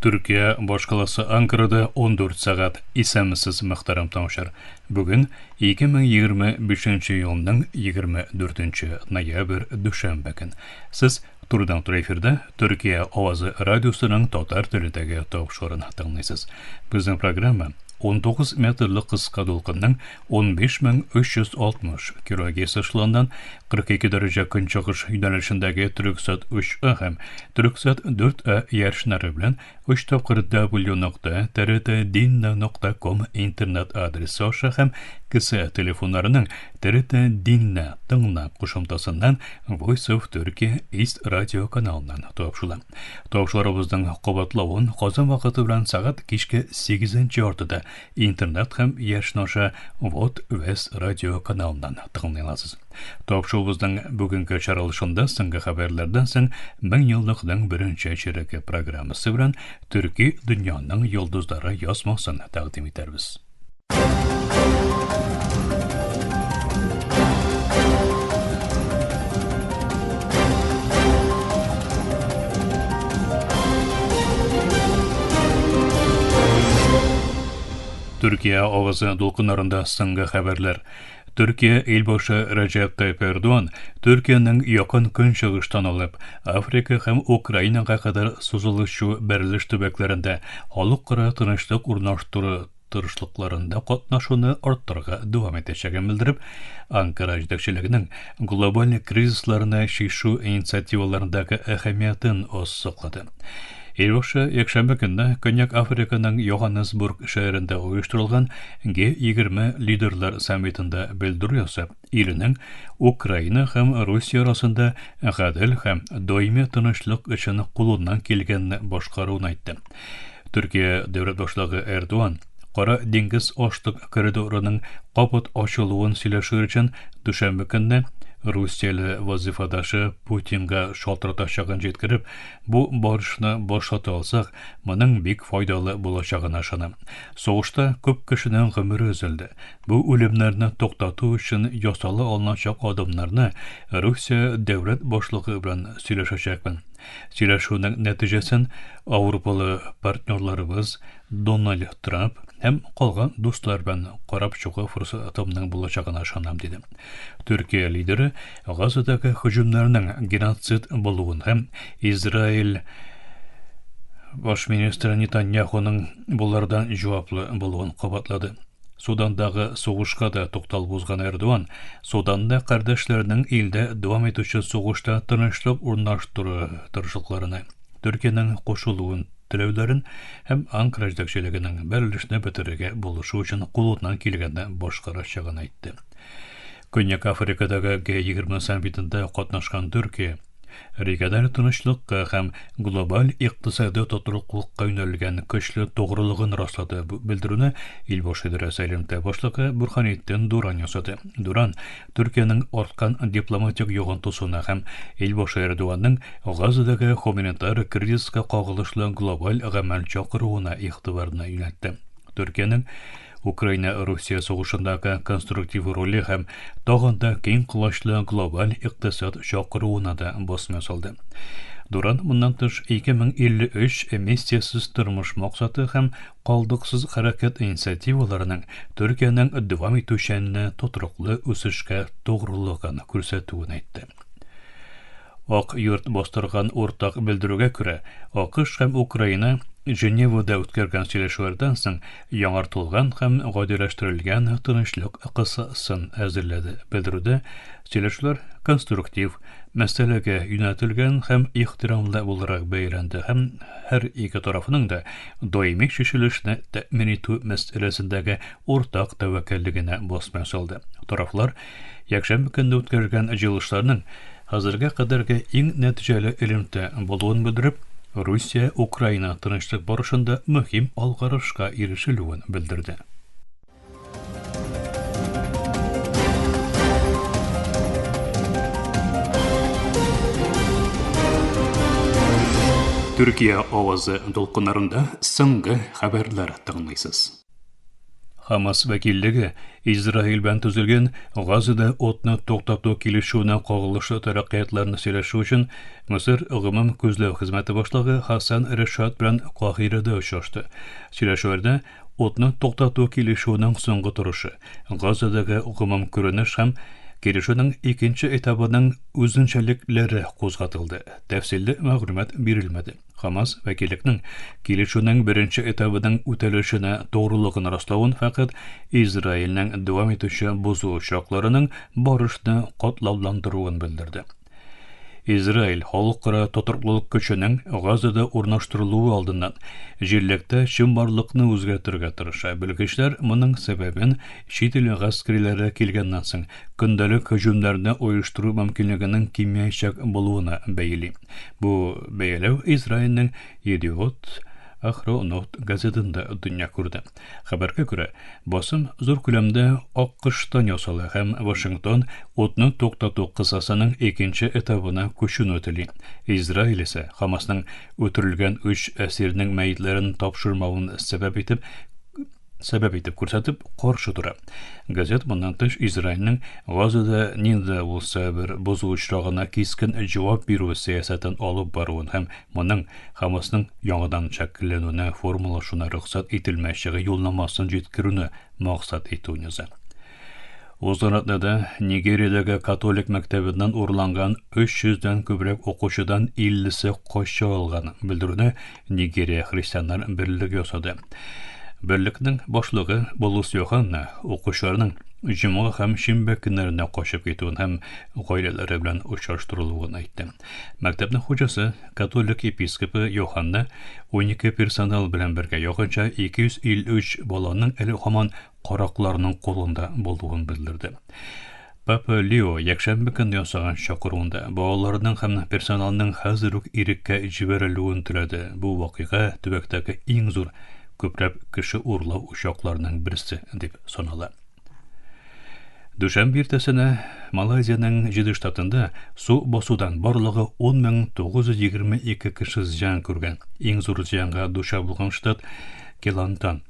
Türkiye башкаласы Анкарада 14 сағат исәмсез мөхтәрәм тамашар. Бүген 2025 елның 24 ноябрь дүшәмбе көн. Сез турыдан тура эфирдә Төркия авазы радиосының татар телендәге тапшырыгын тыңлыйсыз. Безнең программа 19 метрлык кыска дулкынның 15360 килогерц эшләнгән 42 дәрәҗә көнчыгыш юнәлешендәге Түрксат 3А һәм Түрксат 4А ярышнары белән 3 тапкыр w.trtdinna.com интернет адресы аша һәм кесе телефоннарының TRT-Dinna тыңна кушымтасыннан Voice of Turkey East Radio каналыннан тапшыла. Тапшырыбызның кабатлавын Казан вакыты белән сәгать кичке 8 ортада интернет һәм яшнаша Вот West Radio каналыннан тыңлыйсыз. Тапшырыбызның бүгенге чаралышында соңгы хәбәрләрдән соң 1000 еллыкның беренче чиреге программасы белән Төрки дөньяның йолдызлары язмасын тәкъдим итәрбез. Türkiye avazı dolkunlarında соңгы хәбәрләр. Türkiye илбашы Recep Tayyip Erdoğan, Türkiye'nin yakın kөнчыгыштан алып, Африка һәм Украинага кадәр сузылышу берлеш төбәкләрендә халыкара тынычлык урнаштыру тырышлыкларында катнашуны арттырырга дәвам итәчәген белдереп, Анкара җитәкчелегенең глобаль кризисларны шишу инициативаларындагы әһәмиятен ассыклады. Елбашы якшәмбе көнне Көньяк Африканың Йоханнесбург шәһәрендә оештырылган G20 лидерлар саммитында белдерү ясап, иленең Украина һәм Русия арасында гадел һәм даими тынычлык өчен кулыннан килгәнне башкаруын әйтте. Төркия дәүләт башлыгы Эрдоган Кара диңгез ашлык коридорының капыт ачылуын сөйләшер өчен дүшәмбе көнне Русияле вазифадашы Путинга шалтыратачагын җиткереп, бу барышны башлата алсак, моның бик файдалы булачагына ышанам. Сугышта күп кешенең гомере өзелде. Бу үлемнәрне токтату өчен ясала алыначак адымнарны Русия дәүләт башлыгы белән сөйләшәчәкмен. Сөйләшүнең нәтиҗәсен Авропалы партнерларыбыз Дональд Трамп һәм калган дуслар белән карап чыгу форсатымның булачагына ышанам диде. Төркия лидеры Газадагы һөҗүмнәрнең геноцид булуын һәм Израиль баш министры Нетаньяхуның булардан җаваплы булуын кабатлады. Судандагы сугышка да тукталып узган Эрдоган, Суданда кардәшләренең илдә дәвам итүче сугышта тынычлык урнаштыру тырышлыкларына, Төркиянең кушылуын теләүләрен һәм Анкара җитәкчелегенең берлешне бетерергә булышу өчен кулыннан килгәнне башкарачагын әйтте. Көньяк Африкадагы G20 саммитында катнашкан Төркия Ригадагы тынычлыкка һәм глобаль икътисади тотрыклыкка юнәлгән көчле тогрылыгын раслады. Белдерүне Илбашы дәрәсәлемдә башлыгы Бурханиттин Дуран ясады. Дуран Төркиянең арткан дипломатик йогынтысына һәм Илбашы Эрдоганның Газадагы гуманитар кризиска кагылышлы глобаль гамәл чакыруына игътибарны юнәлтте. Төркиянең Украина-Русия сугышындагы конструктив роле һәм тагын да киң кылачлы глобаль икътисад чакыруына да басма салды. Дуран моннан тыш 2053 эмиссиясыз тормыш максаты һәм калдыксыз хәрәкәт инициативаларының Төркиянең дәвам итүчәнне тотрыклы үсешкә тогрылыгын күрсәтүен әйтте. Ак йорт бастырган уртак белдерүгә күрә, АКШ һәм Украина Женевада үткәргән сөйләшүләрдән соң яңартылган һәм гадиләштерелгән тынычлык кысасын әзерләде. Белдерүдә сөйләшүләр конструктив, мәсьәләгә юнәлтелгән һәм ихтирамлы буларак бәяләнде һәм һәр ике тарафның да даими шешелешне тәэмин итү мәсьәләсендәге уртак тәвәккәллегенә басма салды. Тарафлар якшәмбе көнне үткәргән җыелышларның хәзергә кадәрге иң нәтиҗәле элемтә булуын белдереп, Русия Украина тынычлык барышында мөһим алгарышка ирешелүен белдерде. Төркия авазы долкыннарында соңгы хәбәрләр тыңлыйсыз. Хамас вәкиллеге Израиль белән төзелгән Газада отны туктату килешүенә кагылышлы тәрәккыятларны сөйләшү өчен Мисыр гомум күзләү хезмәте башлыгы Хасан Решат белән Каһирәдә очрашты. Сөйләшүләрдә отны туктату килешүенең соңгы торышы, Газадагы гомум күренеш һәм килешүнең икенче этабының үзенчәлекләре кузгатылды. Тәфсилле мәгълүмат бирелмәде. Хамас вәкиллекнең килешүнең беренче этабының үтәлешенә турылыгын раславын фақат Израильнең дәвам итүче бозу очракларының барышны катлауландыруын белдерде. Израиль халыкара тотрыклылык көченең Газада урнаштырылуы алдыннан җирлектә чынбарлыкны үзгәртергә тырыша. Белгечләр моның сәбәбен чит ил гаскәрләре килгәннән соң көндәлек һөҗүмнәрне оештыру мөмкинлегенең кимәячәк булуына бәйли. Бу бәяләү Израильнең Идиот Ахронот газетында дөнья күрде. Хәбәргә күрә, басым зур күләмдә АКШтан ясала һәм Вашингтон отны туктату кысасының икенче этабына күчүне тели. Израиль исә Хамасның үтерелгән 3 әсирнең мәйетләрен тапшырмавын сәбәп итеп күрсәтеп каршы тора. Газет моннан тыш Израильнең Газада нинди булса бер бозу очрагына кискен җавап бирү сәясәтен алып баруын һәм моның Хамасның яңадан шәкилләнүенә формалашуына рөхсәт ителмәячәге юлнамасын җиткерүне максат итүен яза. Узган атнада Нигериядәге католик мәктәбеннән урланган 300-дән күбрәк укучыдан 50-се кача алган белдерүне Нигерия христианнар берлеге ясады. Берлекнең башлыгы Болус Йоханна укучыларның җомга һәм шимбә көннәрендә качып китүен һәм гаиләләре белән очраштырылуын әйтте. Мәктәпнең хуҗасы католик епископы Йоханна 12 персонал белән бергә якынча 253 баланың әле һаман каракларның кулында булуын белдерде. Папа Лео якшәмбе көнне ясаган чакыруында балаларның һәм персоналның хәзер үк иреккә җибәрелүен теләде. Бу вакыйга төбәктәге иң зур күпләп кеше урлау учакларының берсе дип санала. Дүшәмбе иртәсенә Малайзияның 7 штатында су басудан барлыгы 10,922 кеше зыян күргән. Иң зур зыянга дучар булган штат Келантан.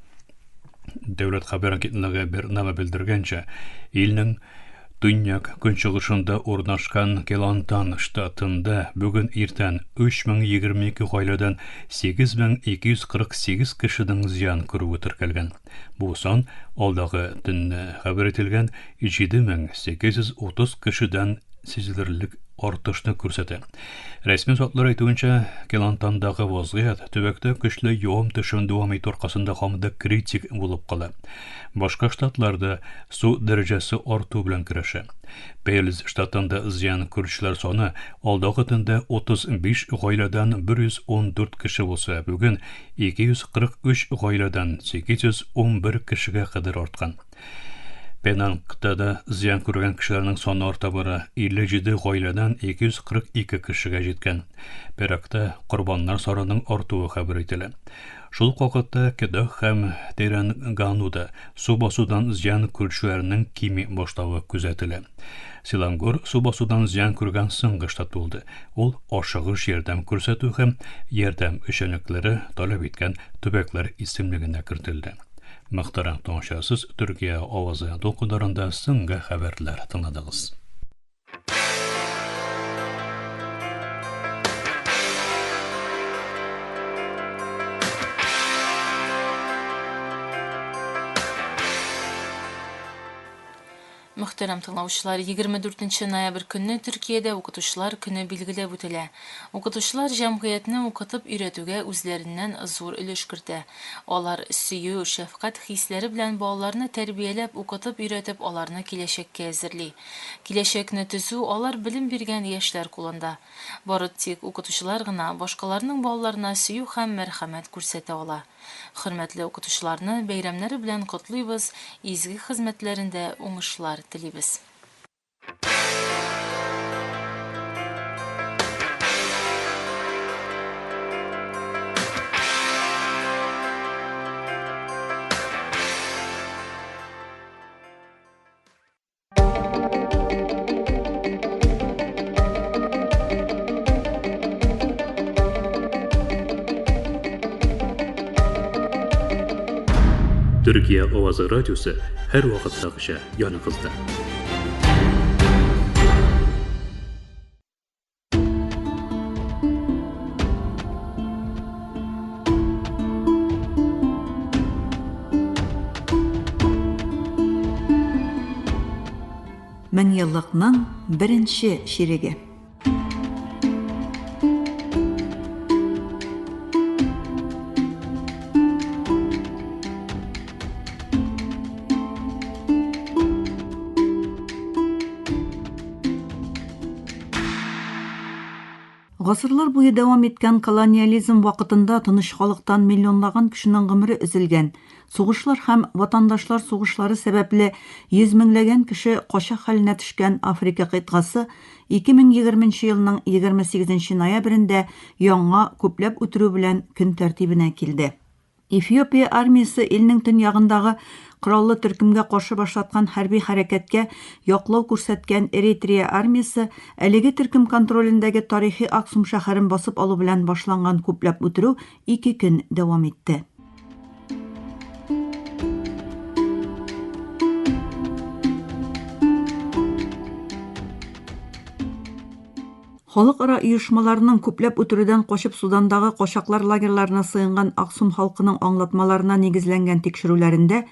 Дәүләт хәбәр агентлыгы Бернама белдергәнчә, илнең төньяк көнчыгышында урнашкан Келантан штатында бүген иртән 3022 гаиләдән 8248 кешенең зыян күрүе теркәлгән. Бу сан алдагы төнне хәбәр ителгән 7830 кешедән сизелерлек артышны күрсәтә. Рәсми затлар әйтүенчә, Келантандагы вазгыять төбәктә көчле явым-төшем дәвам итү аркасында һәм критик булып кала. Башка штатларда су дәрәҗәсе арту белән көрәшә. Пейлз штатында зыян күрүчеләр саны алдагы төндә 35 гаиләдән 114 кеше булса, бүген 243 гаиләдән 811 кешегә кадәр арткан. Пенангта да зыян күргән кешеләрнең саны арта бара, 57 гаиләдән 242 кешегә җиткән. Перакта корбаннар санының артуы хәбәр ителә. Шул вакытта Кедах һәм Теренгануда су басудан зыян күрүчеләрнең кими башлавы күзәтелә. Силангур су басудан зыян күргән соңгы штат булды. Ул ашыгыш ярдәм күрсәтү һәм ярдәм эшчәнлекләре таләп иткән төбәкләр исемлегенә кертелде. Мөхтәрәм тамашачылар, Төркия авазы документарында соңгы хәбәрләр тыңладыгыз. Мөхтәрәм тыңлаучылар, 24 ноябрь көнне Төркиядә укытучылар көне билгеләп үтелә. Укытучылар җәмгыятьне укытып өйрәтүгә үзләреннән зур өлеш кертә. Алар сөю, шәфкать хисләре белән балаларны тәрбияләп, укытып өйрәтеп, аларны киләчәккә әзерли. Киләчәкне төзү алар белем биргән яшьләр кулында. Бары тик укытучылар гына башкаларның балаларына сөю һәм мәрхәмәт күрсәтә ала. Хөрмәтле укытучыларны бәйрәмнәре белән котлыйбыз, изге хезмәтләрендә уңышлар телибез. Türkiye Ovazı Radyosu her vaqtdagıcha yanıqızda. Мен yıllıkның birinci şirigi. Гасырлар буе дәвам иткән колониализм вакытында тыныч халыктан миллионлаган кешенең гомере өзелгән. Сугышлар һәм ватандашлар сугышлары сәбәпле 100 меңләгән кеше кача хәленә төшкән Африка кыйтгасы 2020 елның 28 ноябрендә яңа күпләп үтерү белән көн тәртибенә килде. Эфиопия армиясе илнең төньягындагы Кораллы төркемгә каршы башлаткан хәрби хәрәкәткә яклау күрсәткән Эритрия армиясе әлеге төркем контролендәге тарихи Аксум шәһәрен басып алу белән башланган күпләп үтерү 2 көн дәвам итте. Халыкара оешмаларының күпләп үтерүдән качып Судандагы качаклар лагерьларына сыенган Аксум халкының аңлатмаларына нигезләнгән тикшерүләрендә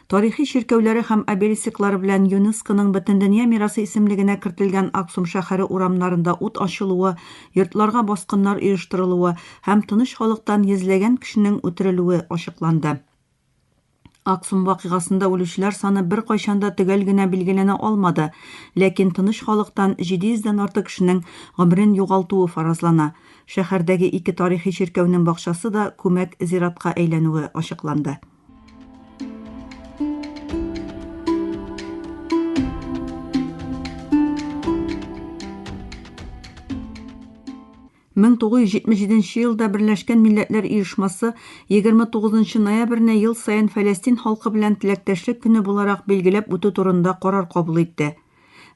тарихи чиркәүләре һәм обелисклары белән ЮНЕСКОның Бөтендөнья мирасы исемлегенә кертелгән Аксум шәһәре урамнарында ут ачылуы, йортларга баскыннар оештырылуы һәм тыныч халыктан йөзләгән кешенең үтерелүе ачыкланды. Аксум вакыйгасында үлүчеләр саны бер кайчанда төгәл генә билгеләнә алмады, ләкин тыныч халыктан 700дән артык кешенең гомерен югалтуы фаразлана. Шәһәрдәге 2 тарихи чиркәүнең бакчасы да күмәк зиратка әйләнүе ачыкланды. Мен 1977 елда Берләшкән Милләтләр Оешмасы 29 ноябрьне ел сайын Фәләстин халкы белән теләктәшлек көне буларак билгеләп үтү турында карар кабул итте.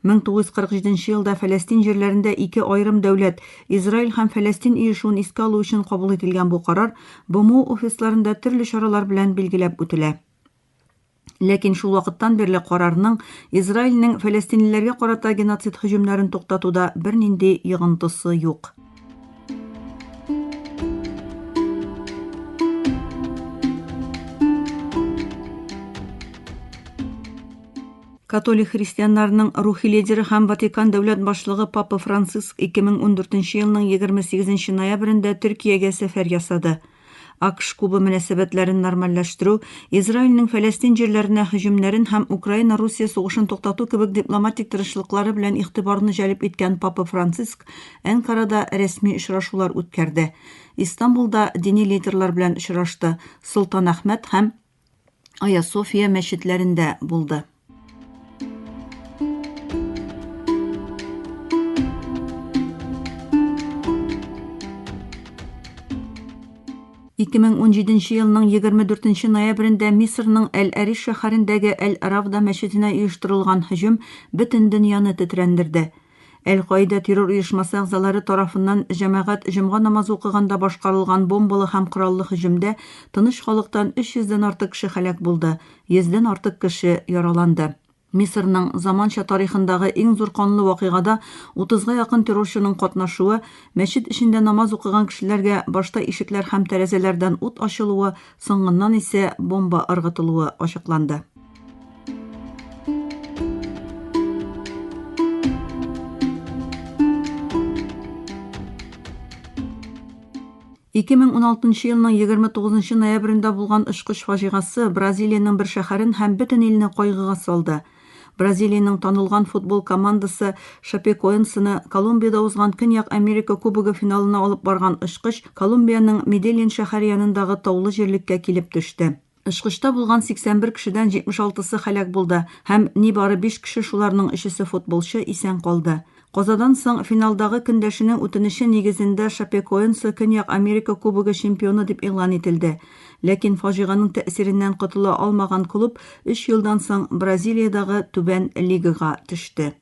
1947 елда Фәләстин җирләрендә 2 аерым дәүләт, Израиль һәм Фәләстин оешуын искә алу өчен кабул ителгән бу карар БМУ офисларында төрле чаралар белән билгеләп үтелә. Ләкин шул вакыттан бирле карарның Израильнең фәләстинлеләргә карата геноцид һөҗүмнәрен туктатуда бернинди йогынтысы юк. Католик христианнарының рухи лидеры һәм Ватикан дәүләт башлыгы Папа Франциск 2014 елның 28 ноябрендә Төркиягә сәфәр ясады. АКШ Куба мөнәсәбәтләрен нормальләштерү, Израильнең Фәләстин җирләренә һөҗүмнәрен һәм Украина-Русия сугышын туктату кебек дипломатик тырышлыклары белән игътибарны җәлеп иткән Папа Франциск Анкарада рәсми очрашулар үткәрде. Истанбулда дини лидерлар белән очрашты, Солтан Әхмәт һәм Ая София мәчетләрендә булды. 2017 елның 24 ноябрендә Мисырның Әл-Ариш шәһәрендәге Әл-Равда мәчетенә оештырылган һөҗүм бөтен дөньяны тетрәндерде. Әл-Каида террор оешмасы әгъзалары тарафыннан җәмәгать җомга намазы укыганда башкарылган бомбалы һәм кораллы һөҗүмдә тыныч халыктан 300дән артык кеше һәлак булды, 100дән артык кеше яраланды. Мисырның заманча тарихындагы иң зур канлы вакыйгада 30га якын террорчының катнашуы, мәчет эчендә намаз укыган кешеләргә башта ишекләр һәм тәрәзәләрдән ут ачылуы, соңыннан исә бомба ыргытылуы ачыкланды. елның 29 ноябрендә булган очкыч фаҗигасы Бразилиянең бер шәһәрен һәм бөтен илне кайгыга салды. Бразилиянең танылган футбол командасы Шапекоэнсыны Колумбиядә узган Көньяк Америка Кубогы финалына алып барган очкыч Колумбияның Медельин шәһәре янындагы таулы җирлеккә килеп төште. Очкычта булган 81 кешедән 76-сы һәлак булды һәм нибары 5 кеше, шуларның 3-се футболчы, исән калды. Казадан соң финалдагы көндәшенең үтенече нигезендә Шапекоэнсы Көньяк Америка Кубогы чемпионы дип игълан ителде. Ләкин фаҗиганың тәэсиреннән котыла алмаган клуб 3 елдан соң Бразилиядагы түбән лигага төште.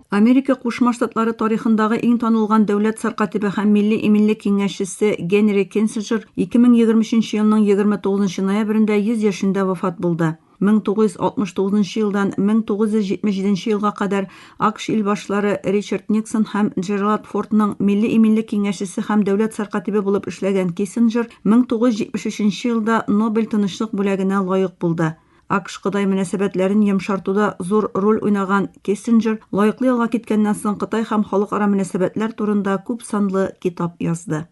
Америка Кушма Штатлары тарихындагы иң танылган дәүләт сәркатибе һәм милли иминлек киңәшчесе Генри Киссинджер 2023 елның 29 ноябрендә 100 яшендә вафат булды. 1969 елдан 1977 елга кадәр АКШ илбашлары Ричард Никсон һәм Джеральд Фордның милли иминлек киңәшчесе һәм дәүләт сәркатибе булып эшләгән Киссинджер 1973 елда Нобель тынычлык бүләгенә лаек булды. АКШ-Кытай мөнәсәбәтләрен йомшартуда зур роль уйнаган Киссинджер лаеклы ялга киткәннән соң Кытай һәм халыкара мөнәсәбәтләр турында күп санлы китап язды.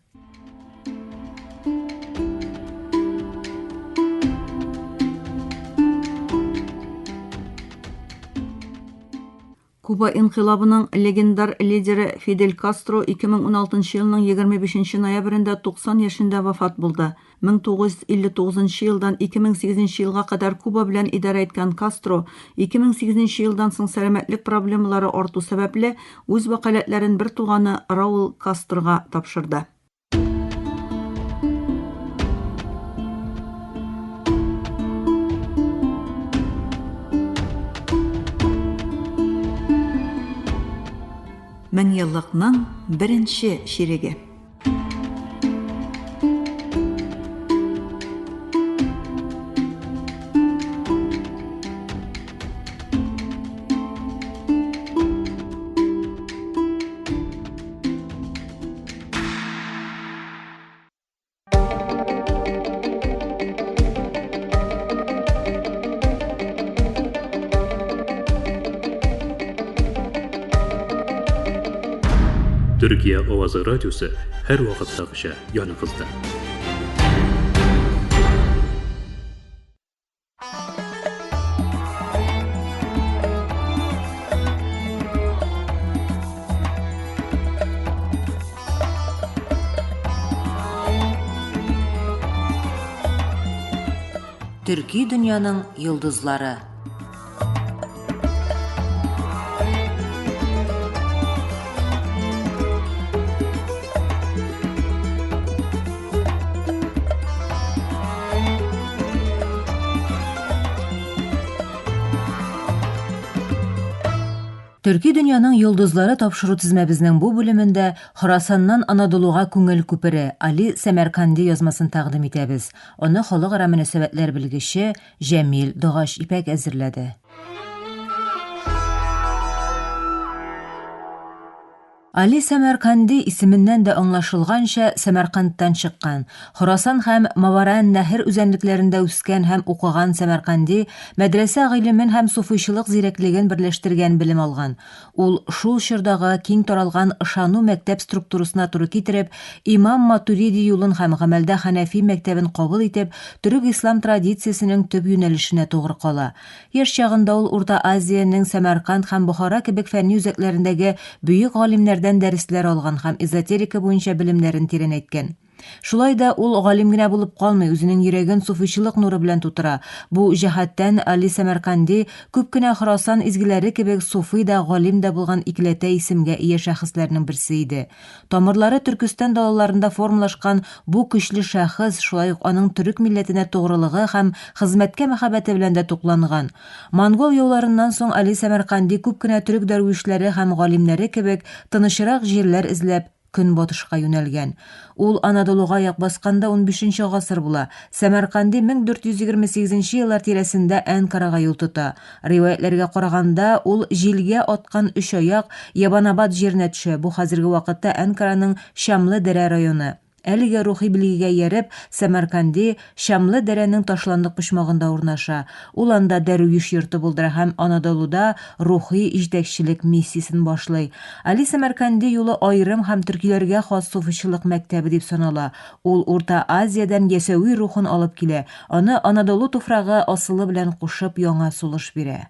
Куба инкыйлабының легендар лидеры Фидель Кастро 2016 елның 25 ноябрендә 90 яшендә вафат булды. 1959 елдан 2008 елга кадәр Куба белән идарә иткән Кастро 2008 елдан соң сәламәтлек проблемалары арту сәбәпле үз вәкаләтләрен бер туганы Раул Кастрога тапшырды. Мең еллыкның беренче ширеге. Türkiye Ovazı Radyosu her vaqtdagıcha yanınızda. Türkiye dünyanın yıldızları. Төрки дөньяның йолдызлары тапшыру тизмәбезнең бу бүлемендә Хорасаннан Анадолуга күңел күпере Али Сәмәрканди язмасын тәкъдим итәбез. Аны халыкара мөнәсәбәтләр белгече Җәмил Догаш Ипәк әзерләде. Али Сәмәрканди исеменнән дә аңлашылганча Сәмәркандтан чыккан. Хорасан һәм Маваран нәһер үзәнлекләрендә үскән һәм укыган Сәмәрканди мәдрәсә гыйлемен һәм суфыйчылык зирәклеген берләштергән белем алган. Ул шул чордагы киң таралган ышану мәктәп структурасына туры китереп, Имам Матуриди юлын һәм гамәлдә Хәнәфи мәктәбен кабул итеп, төрек ислам традициясенең төп юнәлешенә тугры кала. Яшь чагында ул Урта Азияның Сәмәрканд һәм Бохара кебек фәнни үзәкләрендәге бөек галимнәрдән дәресләр алган һәм эзотерика буенча белемнәрен тирәнәйткән. Шулай да ул галим генә булып калмый, үзенең йөрәген суфыйчылык нуры белән тутыра. Бу җәһәттән Али Сәмәрканди күп кенә Хорасан изгеләре кебек суфый да, галим да булган икеләтә исемгә ия шәхесләрнең берсе иде. Тамырлары Төркстан далаларында формалашкан бу көчле шәхес шулай ук аның төрек милләтенә тугрылыгы һәм хезмәткә мәхәббәте белән дә тукланган. Монгол яуларыннан соң Али Сәмәрканди күп кенә төрек дәрвишләре һәм галимнәре кебек тынычрак җирләр эзләп көнбатышка юнәлгән. Ул Анадолуга як басканда 15-нче гасыр була. Сәмәрканди 1428 еллар тирәсендә Әнкарага юл тота. Риваятләргә караганда, ул җилгә аткан 3 аяк Ябанабад җиренә төшә. Бу хәзерге вакытта Әнкараның Шамлы дәрә районы. Әлегә рухи билгегә ярып, Сәмәрканди Шамлы дәрәнең ташландык почмагында урнаша. Ул анда дәрвиш йорты булдыра һәм Анадолуда рухи җитәкчелек миссиясен башлый. Али Сәмәрканди юлы аерым һәм төркиләргә хас суфыйчылык мәктәбе дип санала. Ул Урта Азиядан ясәви рухын алып килә. Аны Анадолу туфрагы асылы белән кушып яңа сулыш бирә.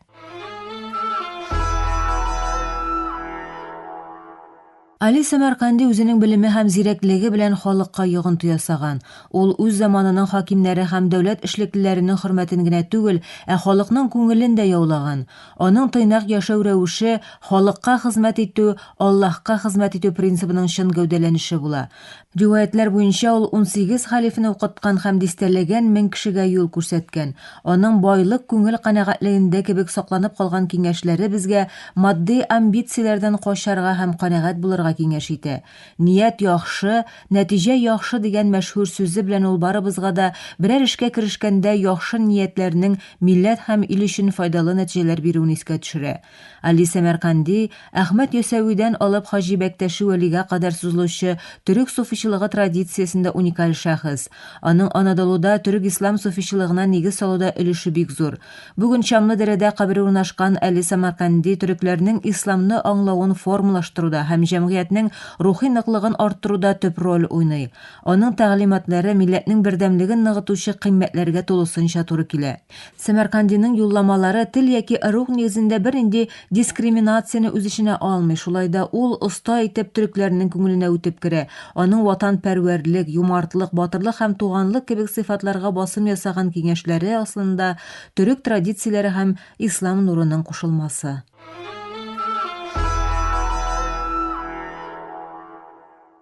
Али Самарканди үзенең белеме һәм зирәклеге белән халыкка йогынты ясаган. Ул үз заманының хакимнәре һәм дәүләт эшлеклеләренең хөрмәтен генә түгел, халыкның күңелен дә яулаган. Аның тыйнак яшәү рәвеше халыкка хезмәт итү, Аллаһка хезмәт итү принцибының чын гәүдәләнеше була. Риваятлар буенча ул 18 халифны укыткан һәм дистәләгән 1000 кешегә юл күрсәткән. Аның байлык күңел канәгатьлегендә кебек сакланып калган киңәшләре безгә матди амбицияләрдән качарга һәм канәгать булырга киңәш итә. Ният яхшы, нәтиҗә яхшы дигән мәшһүр сүзе белән ул барыбызга да берәр эшкә керешкәндә яхшы ниятләрнең милләт һәм ил өчен файдалы нәтиҗәләр бирүен искә төшерә. Али Самарканди Әхмәт Ясәвидән алып Хаҗи Бәктәши Вәлигә кадәр сузылучы төрек суфичылыгы традициясендә уникаль шәхес. Аның Анадолуда төрек ислам суфичылыгына нигез салуда өлеше бик зур. Бүген Чамлы-Дәрәдә кабере урнашкан Али Самарканди төрекләрнең исламны аңлавын формалаштыруда һәм җәмгыятьнең рухи ныклыгын арттыруда төп роль уйный. Аның тәгълиматлары милләтнең бердәмлеген ныгытучы кыйммәтләргә тулысынча туры килә. Самаркандиның юлламалары тел яки рух нигезендә бернинди дискриминацияны үз эченә алмый. Шулай да ул оста итеп төрекләрнең күңеленә үтеп керә. Аның ватанпәрвәрлек, юмартлык, батырлык һәм туганлык кебек сыйфатларга басым ясаган киңәшләре аслында төрек традицияләре һәм ислам нурының кушылмасы.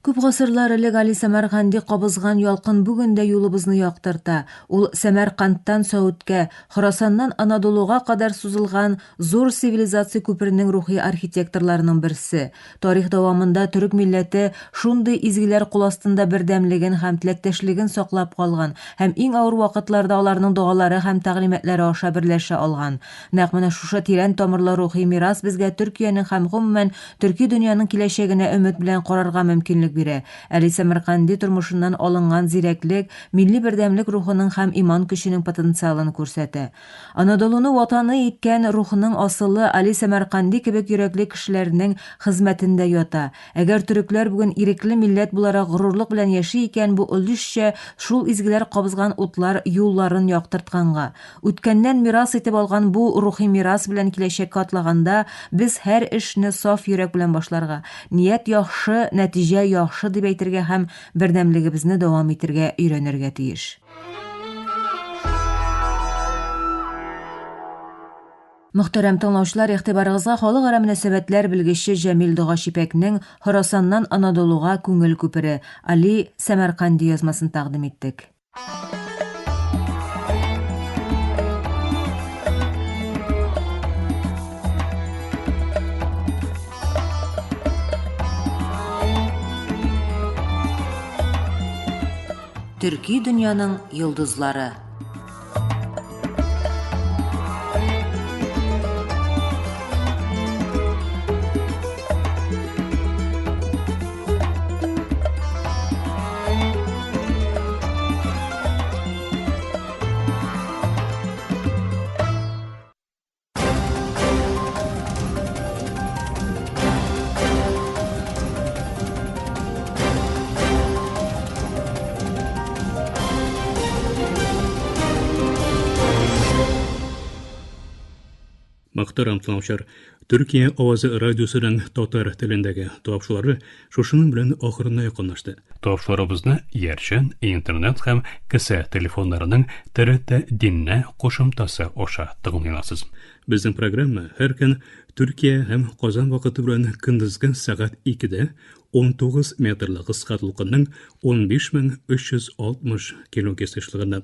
Күп гасырлар элек Али Самарканди кабызган ялкын бүген дә юлыбызны яктырта. Ул Самаркандтан Саудка, Хорасаннан Анадолуга кадәр сузылган зур цивилизация күперенең рухи архитекторларының берсе. Тарих дәвамында төрек милләте шундый изгеләр кул астында бердәмлеген һәм теләктәшлеген саклап калган һәм иң авыр вакытларда аларның дуалары һәм тәгълиматлары аша берләшә алган. Нәкъ менә шушы тирән тамырлы рухи мирас безгә Төркиянең һәм гомумән төрки дөньяның киләчәгенә өмет белән карарга мөмкинлек бирә. Али Самарканди тормышыннан алынган зирәклек, милли бердәмлек рухының һәм иман көченең потенциалын күрсәтә. Анадолуны ватаны иткән рухының асылы Али Самарканди кебек йөрәкле кешеләрнең хезмәтендә ята. Әгәр төрекләр бүген ирекле милләт буларак горурлык белән яши икән, бу өлешчә шул изгеләр кабызган утлар юлларын яктыртканга. Үткәннән мирас итеп алган бу рухи мирас белән киләчәккә атлаганда, без һәр эшне саф йөрәк белән башларга, ният яхшы, нәтиҗә яхшы дип әйтергә һәм бердәмлегебезне дәвам итәргә өйрәнергә тиеш. Мөхтәрәм тыңлаучылар, игътибарыгызга халыкара мөнәсәбәтләр белгече Җәмил Дугашипәкнең Хорасаннан Анадолуга күңел күпере Али Самарканди язмасын тәкъдим иттек. Төрки дөньяның йолдызлары. Мөхтәрәм тыңлаучылар, Төркия авазы радиосының татар телендәге тапшырулары шушының белән ахырына якынлашты. Тапшыруларыбызны Ярчан, интернет һәм кесә телефоннарының ТРТ динне кушымтасы аша тыңлыйларсыз. Безнең программа һәр көн Төркия һәм Казан вакыты белән көндезге сәгать 2дә 19 метрлы кыска толкынның 15360 кГц эшлегендә.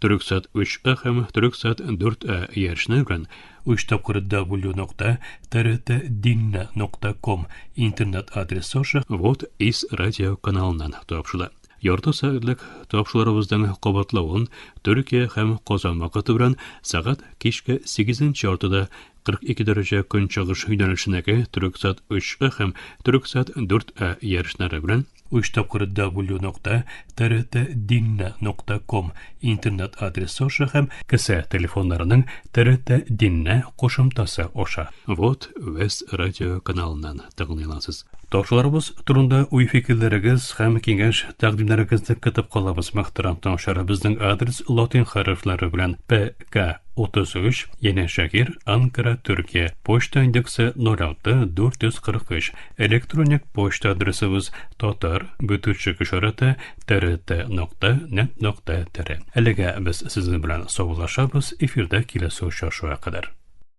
Төрксат 3А һәм Төрксат 4А ярышны белән www.trtdinna.com интернет адресы аша вот из радио каналыннан тапшыла. Ярты сәгатьлек тапшыруларыбыздан кабатлавын Төркия һәм Казан вакыты белән сәгать кичке 8нче ортада 42 дәрәҗә көнчыгыш юнәлешендәге Төрксат 3А һәм Төрксат 4А ярышлары белән www.trtdinna.com интернет адресы аша һәм кесә телефоннарының ТРТ динне кушымтасы аша вот вес радио каналыннан тыңлыйларсыз. Тапшыруларыбыз турында уй-фикерләрегез һәм киңәш тәкъдимнәрегезне көтеп калабыз. Мөхтәрәм тыңлаучылар, безнең адрес латин хәрефләре белән ПК 33, Yenişehir, Ankara, Türkiye. Poçta indeksi 06 443. Elektronik poçta adresimiz tatar_trt.net.tr. Әлегә без сезнең белән саулашабыз, эфирдә киләсе очрашуга кадәр.